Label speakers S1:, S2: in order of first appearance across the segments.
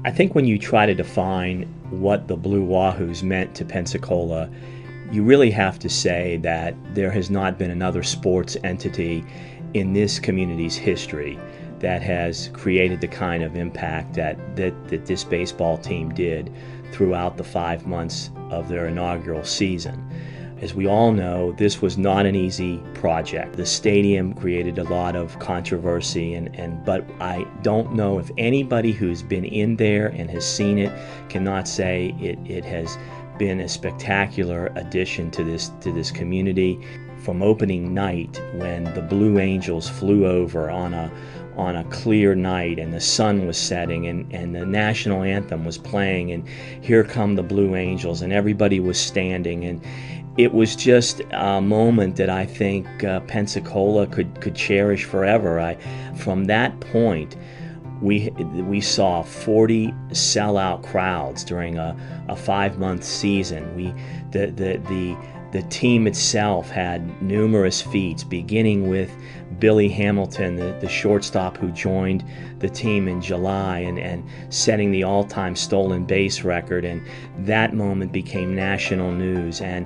S1: I think when you try to define what the Blue Wahoos meant to Pensacola, you really have to say that there has not been another sports entity in this community's history that has created the kind of impact that this baseball team did throughout the 5 months of their inaugural season. As we all know, this was not an easy project. The stadium created a lot of controversy, but I don't know if anybody who's been in there and has seen it cannot say it has been a spectacular addition to this community. From opening night, when the Blue Angels flew over on a clear night and the sun was setting and the national anthem was playing, and here come the Blue Angels, and everybody was standing, and it was just a moment that I think Pensacola could cherish forever. From that point, we saw 40 sellout crowds during a 5-month season. The team itself had numerous feats, beginning with Billy Hamilton, the shortstop who joined the team in July and setting the all-time stolen base record, and that moment became national news. And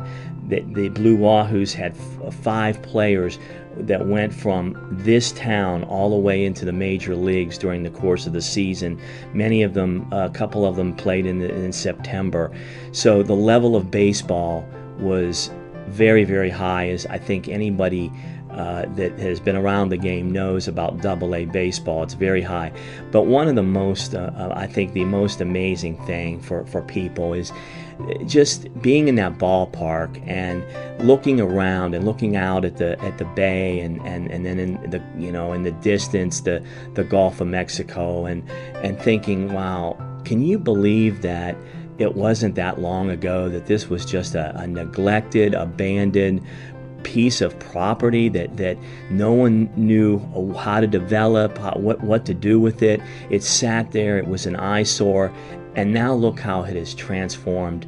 S1: the Blue Wahoos had 5 players that went from this town all the way into the major leagues during the course of the season. Many of them, a couple of them played in September. So the level of baseball was very, very high, as I think anybody that has been around the game knows about AA baseball. It's very high. But one of the most, I think the most amazing thing for people is just being in that ballpark and looking around and looking out at the bay and then in the distance the Gulf of Mexico and thinking, wow, can you believe that it wasn't that long ago that this was just a neglected, abandoned piece of property that no one knew how to develop, what to do with it. It sat there, it was an eyesore, and now look how it has transformed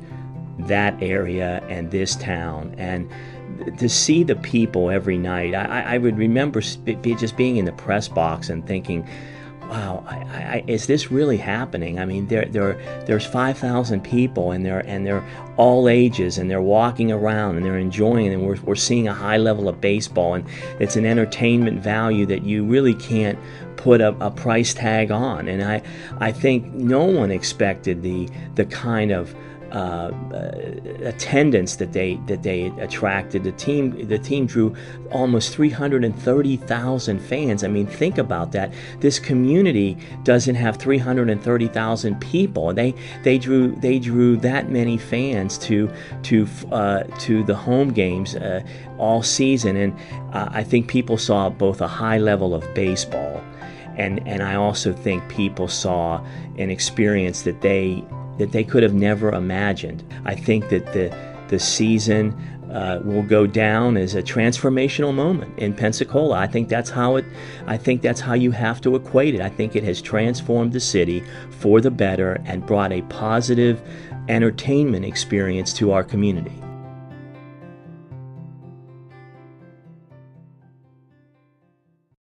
S1: that area and this town. And to see the people every night, I would remember just being in the press box and thinking, wow, is this really happening? I mean, there's 5,000 people, and they're all ages, and they're walking around and they're enjoying it, and we're seeing a high level of baseball, and it's an entertainment value that you really can't put a price tag on. And I think no one expected the kind of attendance that they attracted. The team drew almost 330,000 fans. I mean, think about that. This community doesn't have 330,000 people. They drew that many fans to the home games all season, and I think people saw both a high level of baseball, and I also think people saw an experience that they could have never imagined. I think that the season will go down as a transformational moment in Pensacola. I think that's how you have to equate it. I think it has transformed the city for the better and brought a positive entertainment experience to our community.